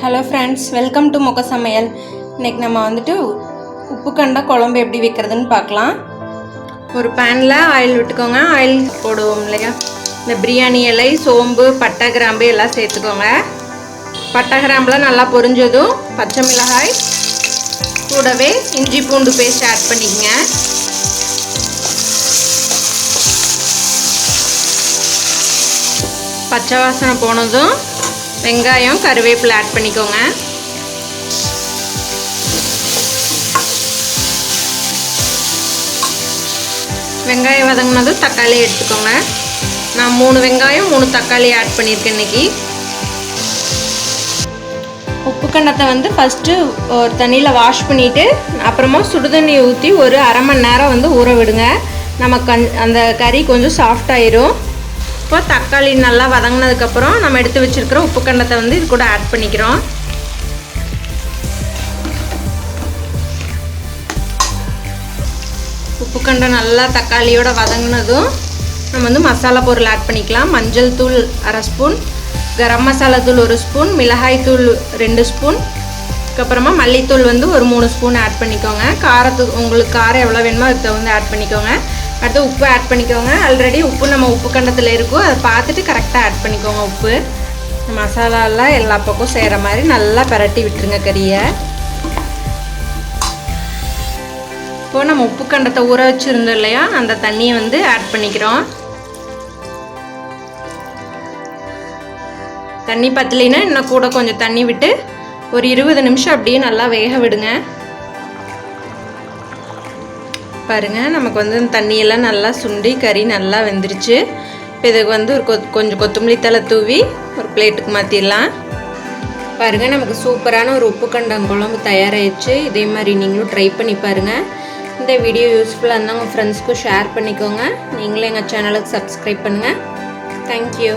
Hello friends, welcome to மொக்க சமையல். இன்றைக்கி நம்ம வந்துட்டு உப்பு கண்ட குழம்பு எப்படி வைக்கிறதுன்னு பார்க்கலாம். ஒரு பேனில் ஆயில் விட்டுக்கோங்க. ஆயில் போடுவோம் இல்லையா, இந்த பிரியாணி இலை, சோம்பு, பட்டை, கிராம்பு எல்லாம் சேர்த்துக்கோங்க. பட்டை கிராம்புலாம் நல்லா பொரிஞ்சதும் பச்சை மிளகாய் கூடவே இஞ்சி பூண்டு பேஸ்ட் ஆட் பண்ணிக்கங்க. பச்சை வாசனை போனதும் வெங்காயம், கருவேப்பிலை ஆட் பண்ணிக்கோங்க. வெங்காயம் வதங்கினதும் தக்காளி எடுத்துக்கோங்க. நான் 3 வெங்காயம் 3 தக்காளி ஆட் பண்ணியிருக்கேன் இன்றைக்கி. உப்பு கண்டத்தை வந்து ஃபஸ்ட்டு ஒரு தண்ணியில் வாஷ் பண்ணிவிட்டு அப்புறமா சுடுதண்ணி ஊற்றி ஒரு அரை மணி நேரம் வந்து ஊற விடுங்க. நமக்கு அந்த கறி கொஞ்சம் சாஃப்டாயிரும். இப்போ தக்காளி நல்லா வதங்கினதுக்கப்புறம் நம்ம எடுத்து வச்சுருக்கிற உப்பு கண்டத்தை வந்து இது கூட ஆட் பண்ணிக்கிறோம். உப்பு கண்டம் நல்லா தக்காளியோட வதங்கினதும் நம்ம வந்து மசாலா பொருள் ஆட் பண்ணிக்கலாம். மஞ்சள் தூள் 1/2 ஸ்பூன், கரம் மசாலா தூள் 1 ஸ்பூன், மிளகாய் தூள் 2 ஸ்பூன், அதுக்கப்புறமா மல்லித்தூள் வந்து ஒரு 3 ஸ்பூன் ஆட் பண்ணிக்கோங்க. உங்களுக்கு காரம் எவ்வளோ வேணுமோ அதுக்கு தகுந்து ஆட் பண்ணிக்கோங்க. அடுத்து உப்பு ஆட் பண்ணிக்கோங்க. ஆல்ரெடி உப்பு நம்ம உப்பு கண்டத்தில் இருக்கும், அதை பார்த்துட்டு கரெக்டாக ஆட் பண்ணிக்கோங்க. உப்பு மசாலாலாம் எல்லா பக்கம் செய்கிற மாதிரி நல்லா பரட்டி விட்டுருங்க கறியை. இப்போது நம்ம உப்பு கண்டத்தை ஊற வச்சுருந்தோம் இல்லையா, அந்த தண்ணியை வந்து ஆட் பண்ணிக்கிறோம். தண்ணி பத்தலைன்னா இன்னும் கூட கொஞ்சம் தண்ணி விட்டு ஒரு 20 நிமிஷம் அப்படியே நல்லா வேக விடுங்க. பாருங்கள், நமக்கு வந்து தண்ணியெல்லாம் நல்லா சுண்டி கறி நல்லா வெந்துருச்சு. இப்போ இதுக்கு வந்து ஒரு கொஞ்சம் கொத்தமல்லி தழை தூவி ஒரு பிளேட்டுக்கு மாற்றிடலாம். பாருங்கள், நமக்கு சூப்பரான ஒரு உப்பு கண்டம் குழம்பு தயாராகிடுச்சு. இதே மாதிரி நீங்களும் ட்ரை பண்ணி பாருங்கள். இந்த வீடியோ யூஸ்ஃபுல்லாக இருந்தால் உங்கள் ஃப்ரெண்ட்ஸ்க்கும் ஷேர் பண்ணிக்கோங்க. நீங்களும் எங்கள் சேனலுக்கு சப்ஸ்கிரைப் பண்ணுங்கள். தேங்க்யூ.